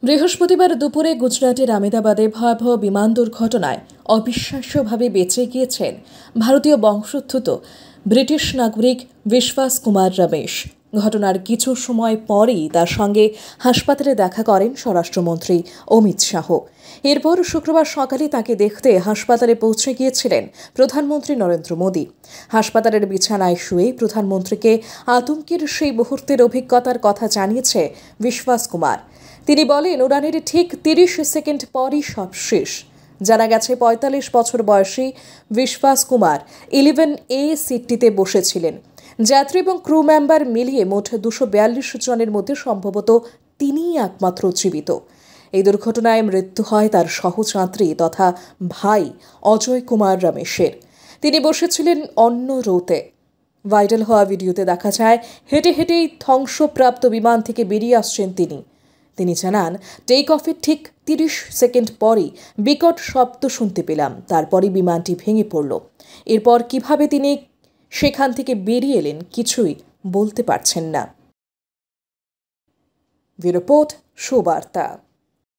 বৃহস্পতিবার দুপুরে গুজরাটের আমেদাবাদে ভয়াবহ বিমান দুর্ঘটনায় অবিশ্বাস্যভাবে বেঁচে গিয়েছেন ভারতীয় বংশোদ্ভূত ব্রিটিশ নাগরিক বিশ্বাস কুমার রমেশ। ঘটনার কিছু সময় পরই তার সঙ্গে হাসপাতালে দেখা করেন স্বরাষ্ট্রমন্ত্রী অমিত শাহ। এরপর শুক্রবার সকালে তাকে দেখতে হাসপাতালে পৌঁছে গিয়েছিলেন প্রধানমন্ত্রী নরেন্দ্র মোদী। হাসপাতালের বিছানায় শুয়ে প্রধানমন্ত্রীকে আতঙ্কের সেই মুহূর্তের অভিজ্ঞতার কথা জানিয়েছে বিশ্বাস কুমার। তিনি বলেন, উড়ানের ঠিক ৩০ সেকেন্ড পরই সব শেষ। জানা গেছে ৪৫ বছর বয়সী বিশ্বাস কুমার 11A সিটটিতে বসেছিলেন। যাত্রী এবং ক্রু মেম্বার মিলিয়ে মোট ২৪২ জনের মধ্যে সম্ভবত তিনিই একমাত্র জীবিত। এই দুর্ঘটনায় মৃত্যু হয় তার সহযাত্রী তথা ভাই অজয় কুমার রমেশের। তিনি বসেছিলেন অন্য রোতে। ভাইরাল হওয়া ভিডিওতে দেখা যায় হেঁটে হেঁটেই ধ্বংসপ্রাপ্ত বিমান থেকে বেরিয়ে আসছেন তিনি জানান, টেক অফের ঠিক ৩০ সেকেন্ড পরই বিকট শব্দ শুনতে পেলাম। তারপরই বিমানটি ভেঙে পড়ল। এরপর কিভাবে তিনি সেখান থেকে বেরিয়ে এলেন কিছুই বলতে পারছেন না। রিপোর্ট, সুবার্তা।